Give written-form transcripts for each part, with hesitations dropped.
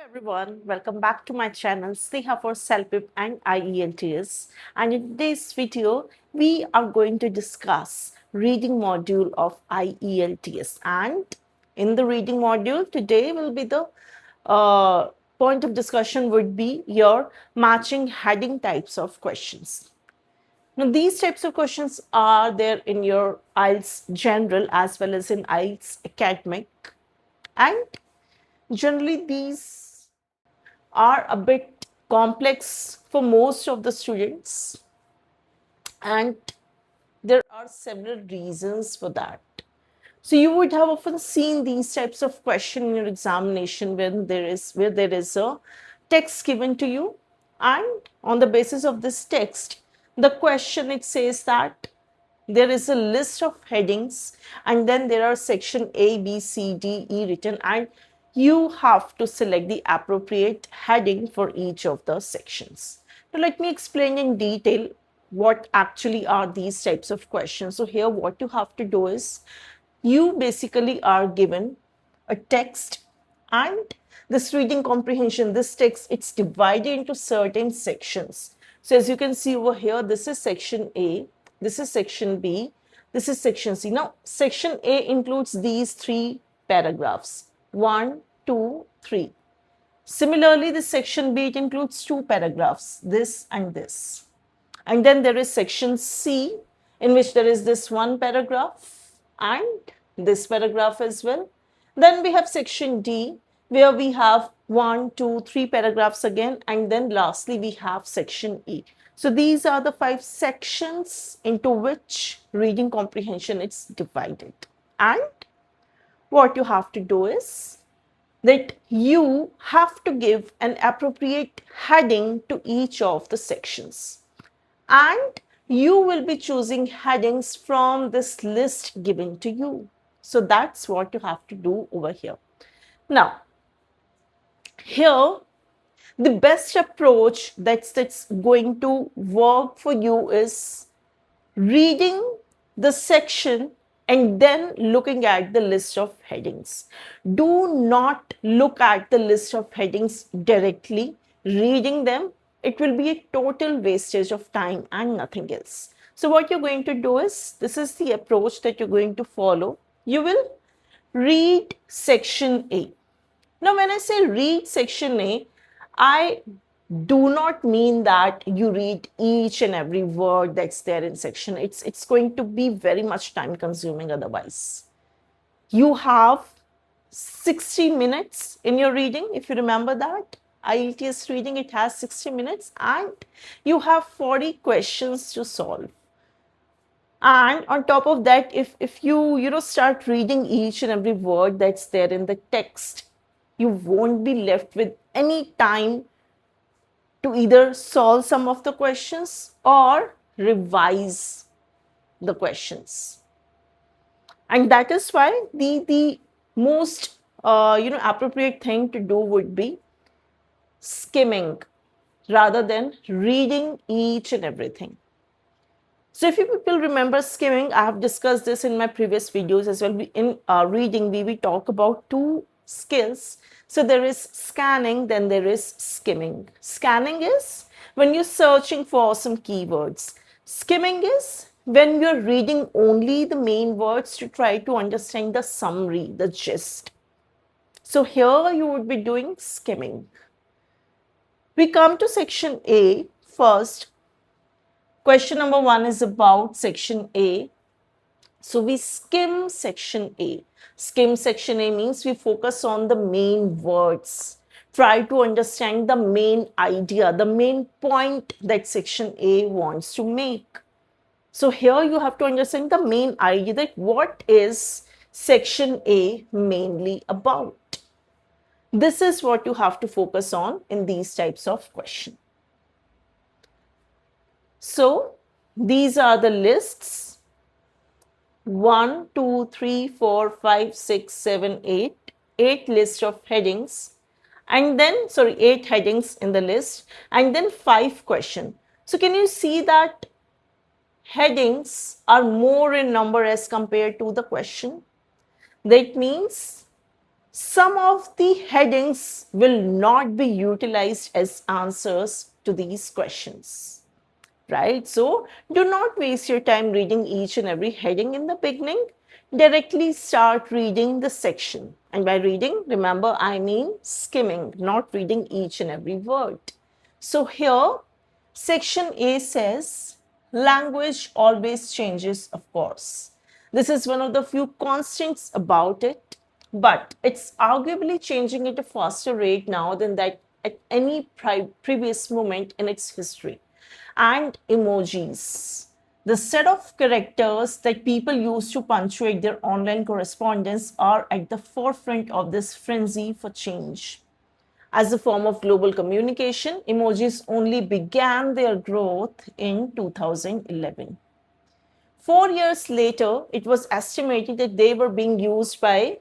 everyone, welcome back to my channel SnehaforCELPIP and IELTS, and in today's video we are going to discuss reading module of IELTS. And in the reading module today will be the point of discussion would be your matching heading types of questions. Now these types of questions are there in your IELTS General as well as in IELTS Academic, and generally these are a bit complex for most of the students, and there are several reasons for that. So you would have often seen these types of question in your examination when there is a text given to you, and on the basis of this text the question, it says that there is a list of headings and then there are section A, B, C, D, E written, and you have to select the appropriate heading for each of the sections. Now let me explain in detail what actually are these types of questions. So here what you have to do is you basically are given a text, and this reading comprehension, this text, it's divided into certain sections. So as you can see over here, this is section A, this is section B, this is section C. Now section A includes these three paragraphs, 1, 2, 3. Similarly, this section B, it includes two paragraphs, this and this. And then there is section C, in which there is this one paragraph and this paragraph as well. Then we have section D, where we have 1, 2, 3 paragraphs again, and then lastly we have section E. So these are the 5 sections into which reading comprehension is divided. And what you have to do is that you have to give an appropriate heading to each of the sections, and you will be choosing headings from this list given to you. So that's what you have to do over here. Now, here the best approach that's going to work for you is reading the section and then looking at the list of headings. Do not look at the list of headings directly. Reading them, it will be a total wastage of time and nothing else. So what you're going to do is, this is the approach that you're going to follow. You will read section A. Now when I say read section A, I do not mean that you read each and every word that's there in section. It's going to be very much time consuming otherwise. You have 60 minutes in your reading, if you remember that. IELTS reading, it has 60 minutes and you have 40 questions to solve. And on top of that, if you start reading each and every word that's there in the text, you won't be left with any time to either solve some of the questions or revise the questions. And that is why the most appropriate thing to do would be skimming rather than reading each and everything. So if you people remember skimming, I have discussed this in my previous videos as well. In reading, we talk about two skills. So there is scanning, then there is skimming. Scanning is when you're searching for some keywords. Skimming is when you're reading only the main words to try to understand the summary, the gist. So here you would be doing skimming. We come to section A first. Question number 1 is about section A. So we skim section A. Skim section A means we focus on the main words. Try to understand the main idea, the main point that section A wants to make. So here you have to understand the main idea, that what is section A mainly about. This is what you have to focus on in these types of questions. So these are the lists: 1, 2, 3, 4, 5, 6, 7, 8. 8 lists of headings, and then 8 headings in the list, and then 5 questions. So can you see that headings are more in number as compared to the question? That means Some of the headings will not be utilized as answers to these questions. Right? So do not waste your time reading each and every heading in the beginning. Directly start reading the section. And by reading, remember, I mean skimming, not reading each and every word. So here, section A says, language always changes, of course. This is one of the few constants about it, but it's arguably changing at a faster rate now than that at any previous moment in its history. And emojis, the set of characters that people use to punctuate their online correspondence, are at the forefront of this frenzy for change. As a form of global communication, emojis only began their growth in 2011. 4 years later, it was estimated that they were being used by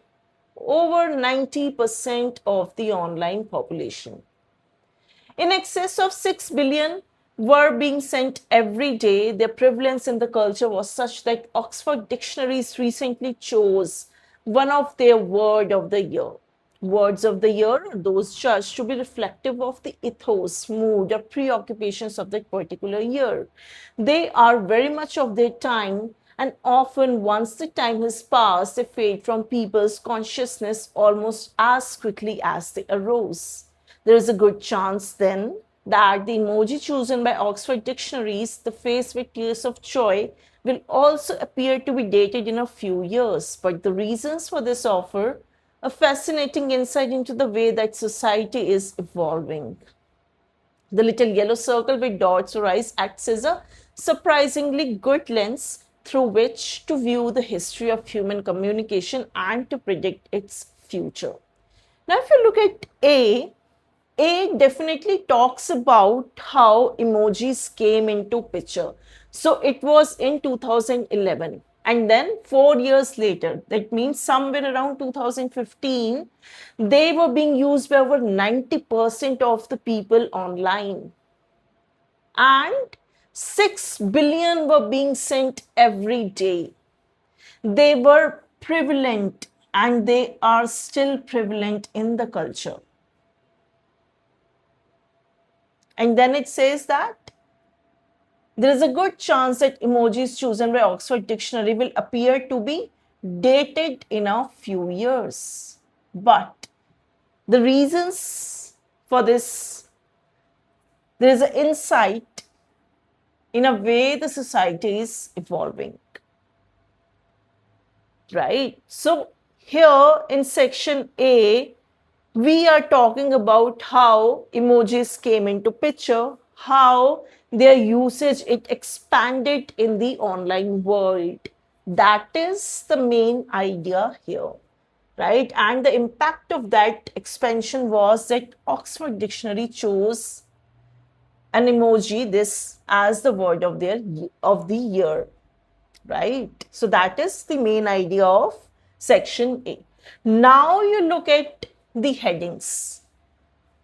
over 90% of the online population. In excess of 6 billion were being sent every day. Their prevalence in the culture was such that Oxford Dictionaries recently chose one of their word of the year. Words of the year are those judged to be reflective of the ethos, mood, or preoccupations of that particular year. They are very much of their time, and often once the time has passed, they fade from people's consciousness almost as quickly as they arose. There is a good chance then that the emoji chosen by Oxford Dictionaries, the face with tears of joy, will also appear to be dated in a few years. But the reasons for this offer a fascinating insight into the way that society is evolving. The little yellow circle with dots or eyes acts as a surprisingly good lens through which to view the history of human communication and to predict its future. Now, if you look at A definitely talks about how emojis came into picture. So it was in 2011. And then 4 years later, that means somewhere around 2015, they were being used by over 90% of the people online. And 6 billion were being sent every day. They were prevalent and they are still prevalent in the culture. And then it says that there is a good chance that emojis chosen by Oxford Dictionary will appear to be dated in a few years. But the reasons for this, there is an insight in a way the society is evolving. Right? So here in section A, we are talking about how emojis came into picture, how their usage, it expanded in the online world. That is the main idea here, right? And the impact of that expansion was that Oxford Dictionary chose an emoji, this, as the word of the year, right? So that is the main idea of section A. Now you look at the headings.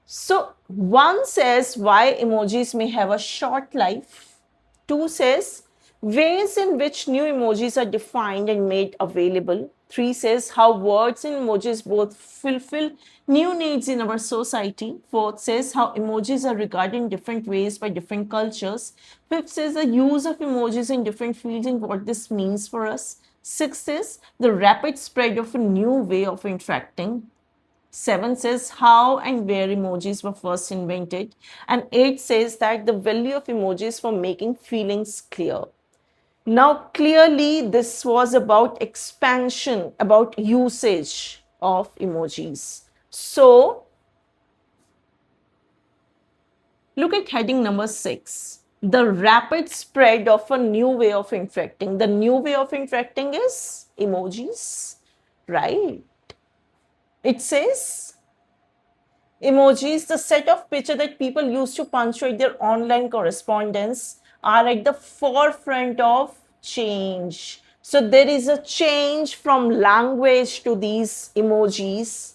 So 1 says why emojis may have a short life. 2 says ways in which new emojis are defined and made available. 3 says how words and emojis both fulfill new needs in our society. 4 says how emojis are regarded in different ways by different cultures. 5 says the use of emojis in different fields and what this means for us. 6 is the rapid spread of a new way of interacting. 7 says how and where emojis were first invented. And 8 says that the value of emojis for making feelings clear. Now, clearly, this was about expansion, about usage of emojis. So, look at heading number 6. The rapid spread of a new way of interacting. The new way of interacting is emojis, right? It says emojis, the set of pictures that people use to punctuate their online correspondence, are at the forefront of change. So there is a change from language to these emojis,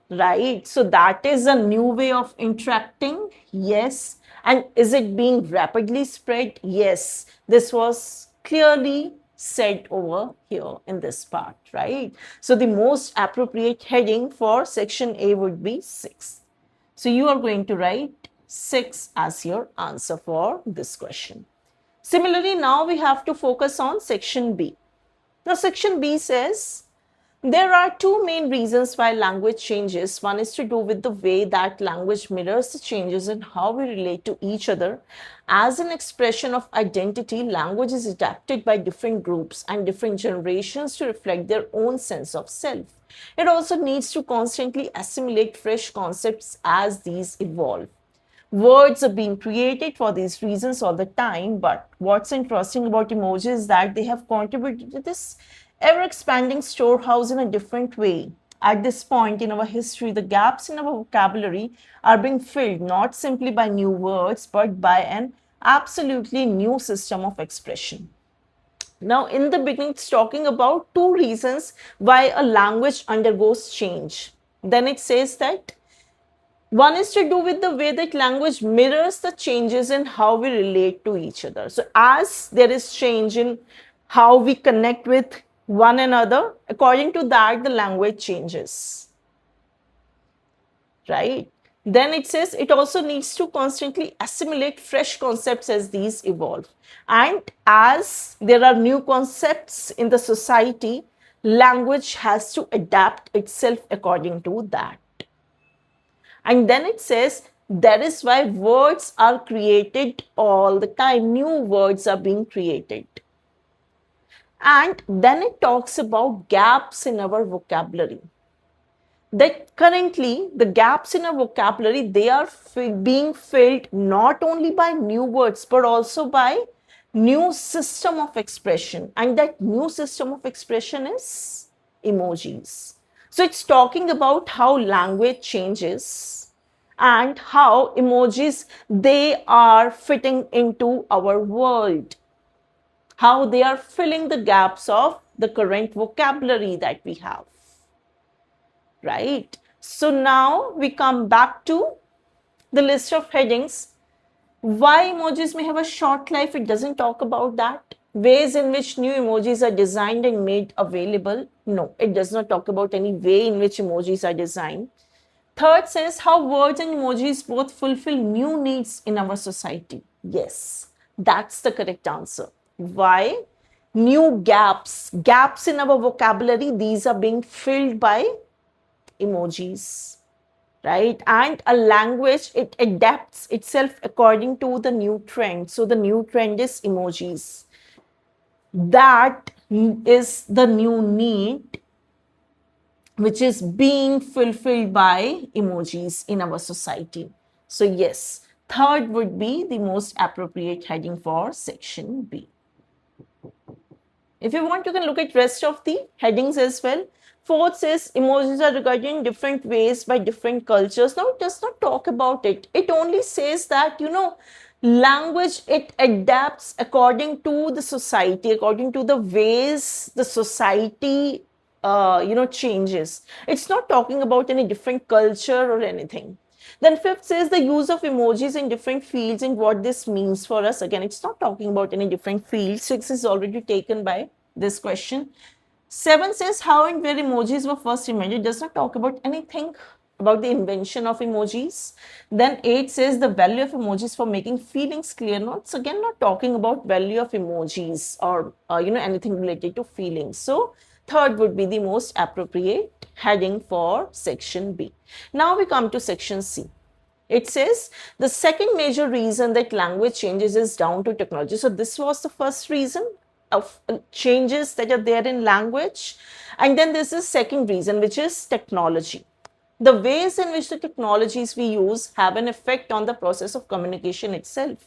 right? So that is a new way of interacting, yes. And is it being rapidly spread? Yes. This was clearly said over here in this part, right? So the most appropriate heading for section A would be 6. So you are going to write 6 as your answer for this question. Similarly, now we have to focus on section B. Now, section B says, there are two main reasons why language changes. One is to do with the way that language mirrors the changes in how we relate to each other. As an expression of identity, language is adapted by different groups and different generations to reflect their own sense of self. It also needs to constantly assimilate fresh concepts as these evolve. Words are being created for these reasons all the time, but what's interesting about emojis is that they have contributed to this ever-expanding storehouse in a different way. At this point in our history, the gaps in our vocabulary are being filled not simply by new words, but by an absolutely new system of expression. Now, in the beginning, it's talking about two reasons why a language undergoes change. Then it says that one is to do with the way that language mirrors the changes in how we relate to each other. So, as there is change in how we connect with one another, according to that, the language changes. Right? Then it says it also needs to constantly assimilate fresh concepts as these evolve. And as there are new concepts in the society, language has to adapt itself according to that. And then it says that is why words are created all the time. New words are being created. And then it talks about gaps in our vocabulary. That currently the gaps in our vocabulary, they are being filled not only by new words, but also by new system of expression. And that new system of expression is emojis. So it's talking about how language changes and how emojis, they are fitting into our world, how they are filling the gaps of the current vocabulary that we have, right? So now we come back to the list of headings. Why emojis may have a short life, it doesn't talk about that. Ways in which new emojis are designed and made available, no, it does not talk about any way in which emojis are designed. Third says how words and emojis both fulfill new needs in our society. Yes, that's the correct answer. Why? New gaps in our vocabulary, these are being filled by emojis, right? And a language, it adapts itself according to the new trend. So the new trend is emojis. That is the new need which is being fulfilled by emojis in our society. So yes, third would be the most appropriate heading for section B. If you want, you can look at rest of the headings as well. Fourth says emojis are regarded in different ways by different cultures. Now, it does not talk about it. It only says that, language, it adapts according to the society, according to the ways the society, changes. It's not talking about any different culture or anything. Then fifth says the use of emojis in different fields and what this means for us. Again, it's not talking about any different fields. Six is already taken by this question. 7 says how and where emojis were first invented. It does not talk about anything about the invention of emojis. Then 8 says the value of emojis for making feelings clear. No, it's again not talking about value of emojis or anything related to feelings. So third would be the most appropriate heading for section B. Now we come to section C. It says the second major reason that language changes is down to technology. So this was the first reason of changes that are there in language. And then there's the second reason, which is technology. The ways in which the technologies we use have an effect on the process of communication itself.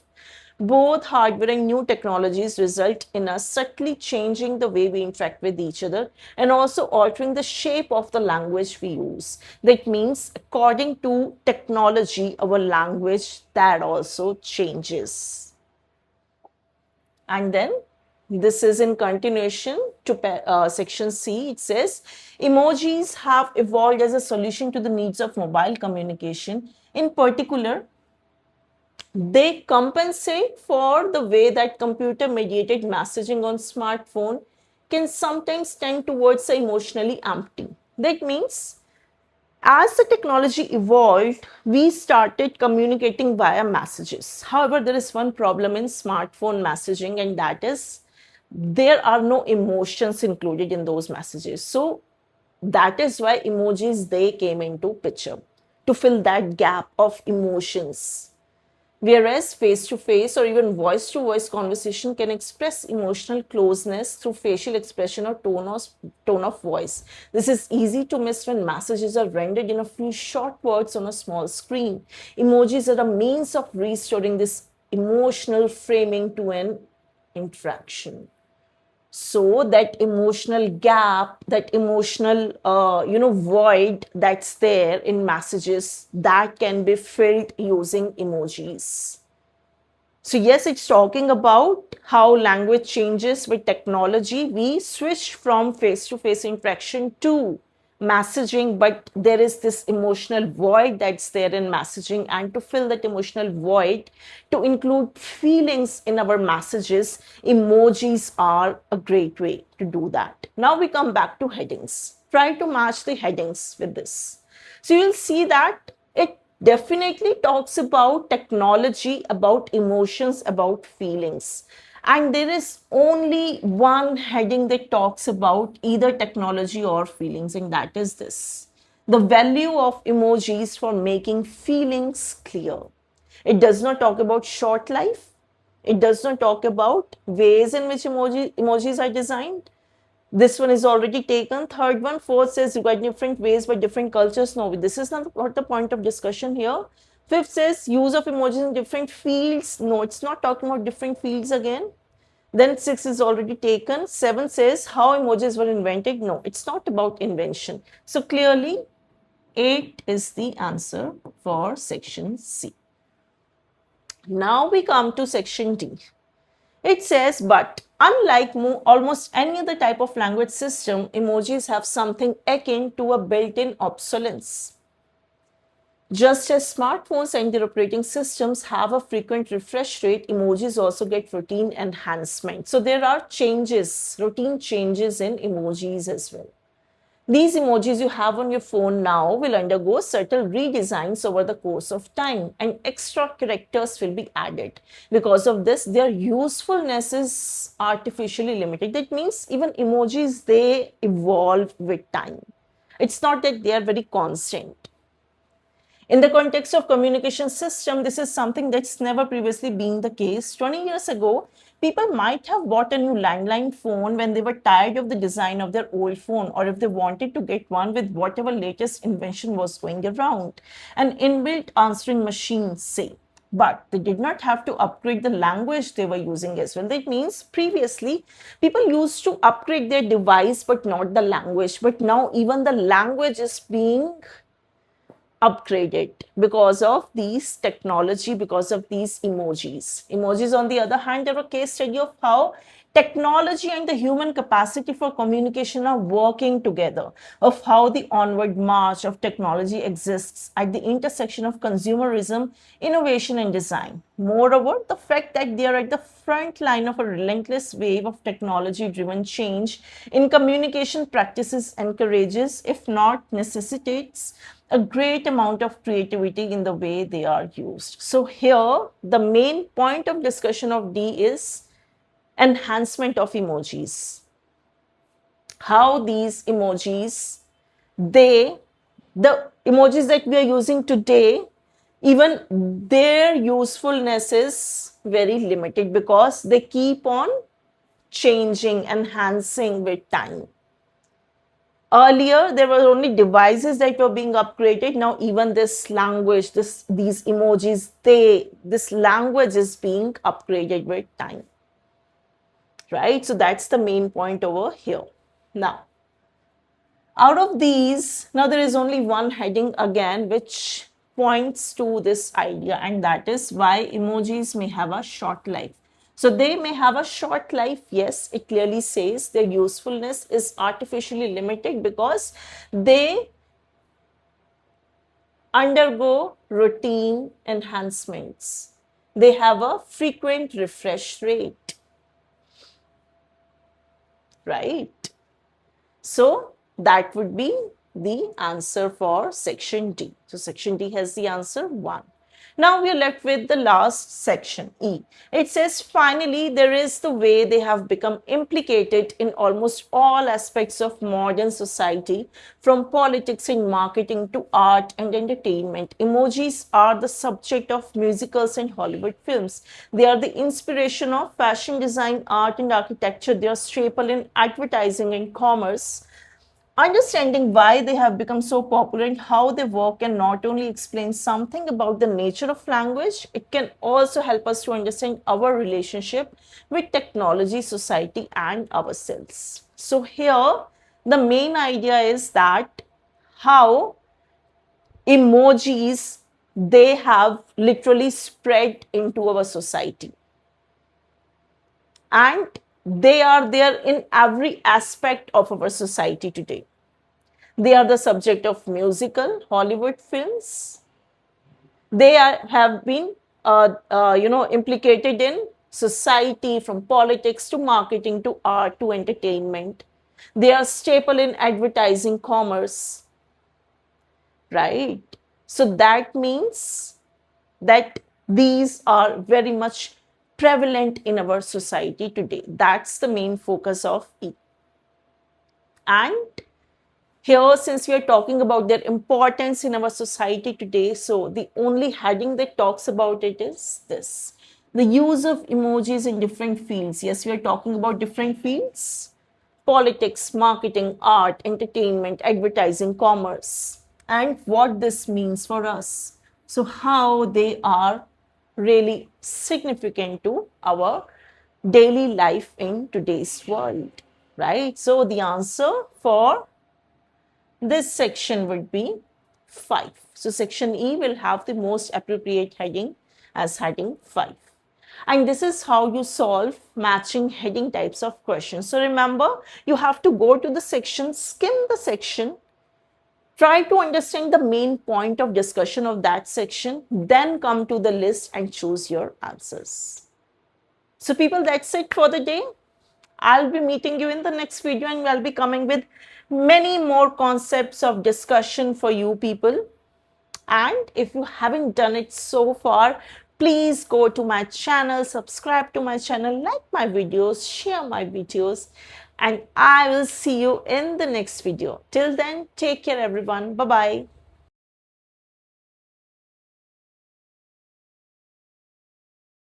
Both hardware and new technologies result in us subtly changing the way we interact with each other and also altering the shape of the language we use. That means according to technology, our language, that also changes. And then this is in continuation to section C. It says, emojis have evolved as a solution to the needs of mobile communication. In particular, They compensate for the way that computer mediated messaging on smartphone can sometimes tend towards the emotionally empty. That means as the technology evolved, we started communicating via messages. However, there is one problem in smartphone messaging, and that is there are no emotions included in those messages. So that is why emojis they came into picture to fill that gap of emotions. Whereas face to face or even voice to voice conversation can express emotional closeness through facial expression or tone of voice. This is easy to miss when messages are rendered in a few short words on a small screen. Emojis are a means of restoring this emotional framing to an interaction. So that emotional gap, that emotional void that's there in messages, that can be filled using emojis. So yes, it's talking about how language changes with technology. We switched from face-to-face interaction to messaging, but there is this emotional void that's there in messaging, and to fill that emotional void, to include feelings in our messages, emojis are a great way to do that. Now we come back to headings. Try to match the headings with this. So you'll see that it definitely talks about technology, about emotions, about feelings. And there is only one heading that talks about either technology or feelings, and that is this: the value of emojis for making feelings clear. It does not talk about short life. It does not talk about ways in which emojis are designed. This one is already taken. Third one, fourth says you got different ways by different cultures. No, this is not the point of discussion here. Fifth says use of emojis in different fields. No, it's not talking about different fields again. Then six is already taken. Seven says how emojis were invented. No, it's not about invention. So clearly, 8 is the answer for section C. Now we come to section D. It says, but unlike almost any other type of language system, emojis have something akin to a built-in obsolescence. Just as smartphones and their operating systems have a frequent refresh rate, emojis also get routine enhancement. So there are changes, routine changes in emojis as well. These emojis you have on your phone now will undergo subtle redesigns over the course of time, and extra characters will be added. Because of this, their usefulness is artificially limited. That means even emojis, they evolve with time. It's not that they are very constant. In the context of communication system, this is something that's never previously been the case. 20 years ago, people might have bought a new landline phone when they were tired of the design of their old phone, or if they wanted to get one with whatever latest invention was going around. An inbuilt answering machine, say. But they did not have to upgrade the language they were using as well. That means previously, people used to upgrade their device, but not the language. But now even the language is being upgraded because of these technology, because of these emojis. Emojis, on the other hand, are a case study of how technology and the human capacity for communication are working together, of how the onward march of technology exists at the intersection of consumerism, innovation, and design. Moreover, the fact that they are at the front line of a relentless wave of technology-driven change in communication practices encourages, if not necessitates, a great amount of creativity in the way they are used. So here, the main point of discussion of D is enhancement of emojis. How these emojis, the emojis that we are using today, even their usefulness is very limited because they keep on changing, enhancing with time. Earlier, there were only devices that were being upgraded. Now, even this language, these emojis, this language is being upgraded with time. Right? So that's the main point over here. Now, out of these, now there is only one heading again, which points to this idea, and that is why emojis may have a short life. So they may have a short life, yes, it clearly says their usefulness is artificially limited because they undergo routine enhancements. They have a frequent refresh rate, right? So that would be the answer for section D. So section D has the answer 1. Now we are left with the last section, E. It says, finally, there is the way they have become implicated in almost all aspects of modern society, from politics and marketing to art and entertainment. Emojis are the subject of musicals and Hollywood films. They are the inspiration of fashion design, art and architecture. They are staple in advertising and commerce. Understanding why they have become so popular and how they work can not only explain something about the nature of language, it can also help us to understand our relationship with technology, society, and ourselves. So, here the main idea is that how emojis, they have literally spread into our society, and they are there in every aspect of our society today. They are the subject of musical Hollywood films. They have been, implicated in society, from politics to marketing to art to entertainment. They are staple in advertising, commerce, right? So that means that these are very much prevalent in our society today. That's the main focus of E. And here, since we are talking about their importance in our society today, so the only heading that talks about it is this: the use of emojis in different fields. Yes, we are talking about different fields: politics, marketing, art, entertainment, advertising, commerce, and what this means for us. So, how they are really significant to our daily life in today's world, right? So, the answer for this section would be 5. So section E will have the most appropriate heading as heading 5. And this is how you solve matching heading types of questions. So remember, you have to go to the section, skim the section, try to understand the main point of discussion of that section, then come to the list and choose your answers. So people, that's it for the day. I'll be meeting you in the next video, and I'll be coming with many more concepts of discussion for you people. And if you haven't done it so far, please go to my channel, subscribe to my channel, like my videos, share my videos, and I will see you in the next video. Till then, take care everyone. Bye-bye.